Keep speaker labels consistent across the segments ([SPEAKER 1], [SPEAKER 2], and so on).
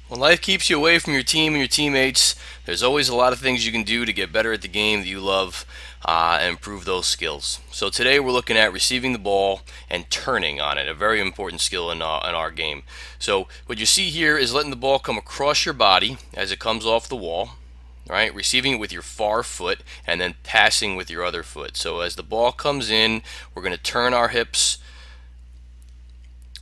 [SPEAKER 1] When life keeps you away from your team and your teammates, there's always a lot of things you can do to get better at the game that you love and improve those skills. So today we're looking at receiving the ball and turning on it, a very important skill in our game. So what you see here is letting the ball come across your body as it comes off the wall, right? Receiving it with your far foot and then passing with your other foot. So as the ball comes in, we're going to turn our hips,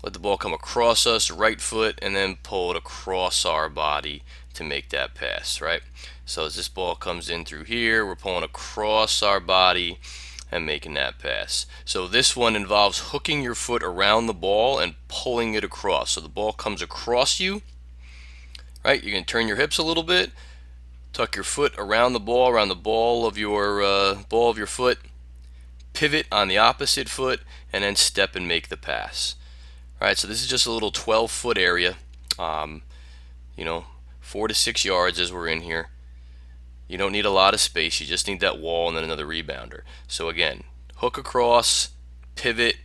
[SPEAKER 1] let the ball come across us, right foot, and then pull it across our body to make that pass, right? So as this ball comes in through here, we're pulling across our body and making that pass. So this one involves hooking your foot around the ball and pulling it across. So the ball comes across you, right? You can turn your hips a little bit, tuck your foot around the ball of your foot, pivot on the opposite foot, and then step and make the pass. All right, so this is just a little 12-foot area, um, you know, 4 to 6 yards as we're in here. You don't need a lot of space. You just need that wall and then another rebounder. So again, hook across, pivot,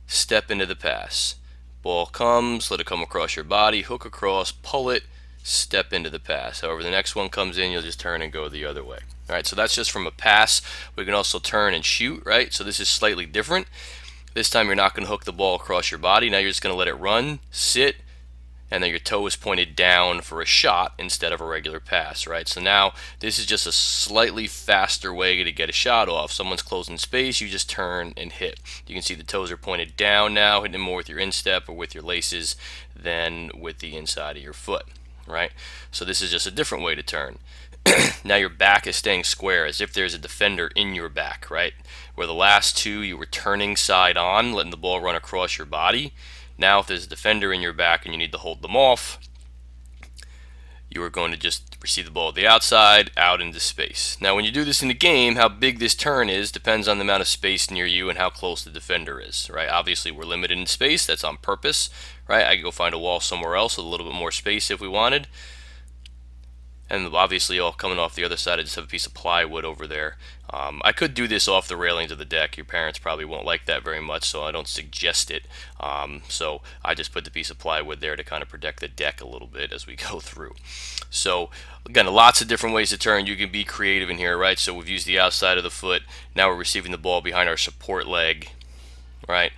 [SPEAKER 1] step into the pass. Ball comes, let it come across your body, hook across, pull it, step into the pass. However, the next one comes in, you'll just turn and go the other way. All right, so that's just from a pass. We can also turn and shoot, right? So this is slightly different. This time you're not going to hook the ball across your body. Now you're just going to let it run, sit, and then your toe is pointed down for a shot instead of a regular pass, right? So now this is just a slightly faster way to get a shot off. Someone's closing space, you just turn and hit. You can see the toes are pointed down now, hitting more with your instep or with your laces than with the inside of your foot, right? So this is just a different way to turn. Now your back is staying square as if there's a defender in your back, right? Where the last two you were turning side on, letting the ball run across your body. Now if there's a defender in your back and you need to hold them off, you are going to just receive the ball at the outside, out into space. Now when you do this in the game, how big this turn is depends on the amount of space near you and how close the defender is, right? Obviously we're limited in space, that's on purpose, right? I could go find a wall somewhere else with a little bit more space if we wanted. And obviously all coming off the other side, I just have a piece of plywood over there. I could do this off the railings of the deck. Your parents probably won't like that very much, so I don't suggest it. So I just put the piece of plywood there to kind of protect the deck a little bit as we go through. So again, lots of different ways to turn. You can be creative in here, right? So we've used the outside of the foot. Now we're receiving the ball behind our support leg, right?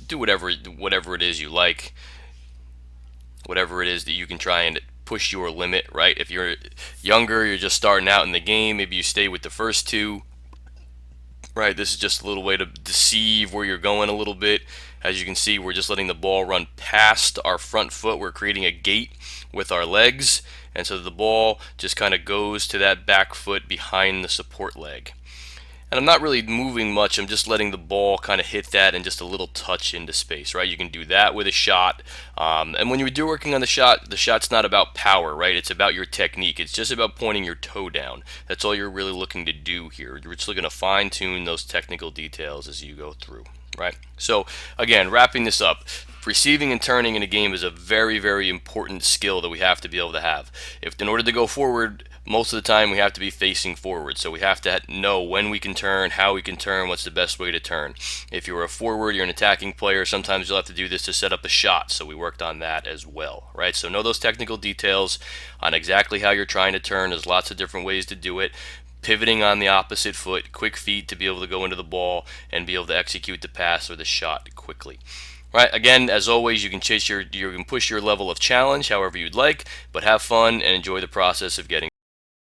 [SPEAKER 1] Do whatever it is you like, whatever it is that you can try and push your limit, right? If you're younger, you're just starting out in the game, maybe you stay with the first two, right? This is just a little way to deceive where you're going a little bit. As you can see, we're just letting the ball run past our front foot. We're creating a gate with our legs, and so the ball just kind of goes to that back foot behind the support leg. And I'm not really moving much. I'm just letting the ball kind of hit that and just a little touch into space, right? You can do that with a shot. And when you're working on the shot's not about power, right? It's about your technique. It's just about pointing your toe down. That's all you're really looking to do here. You're just looking to fine tune those technical details as you go through, right? So again, wrapping this up, receiving and turning in a game is a very, very important skill that we have to be able to have. If in order to go forward, most of the time we have to be facing forward, so we have to know when we can turn, how we can turn, what's the best way to turn. If you're a forward, you're an attacking player, sometimes you'll have to do this to set up a shot, so we worked on that as well, right? So know those technical details on exactly how you're trying to turn. There's lots of different ways to do it. Pivoting on the opposite foot, quick feet to be able to go into the ball and be able to execute the pass or the shot quickly. Right, again, as always, you can push your level of challenge however you'd like, but have fun and enjoy the process of getting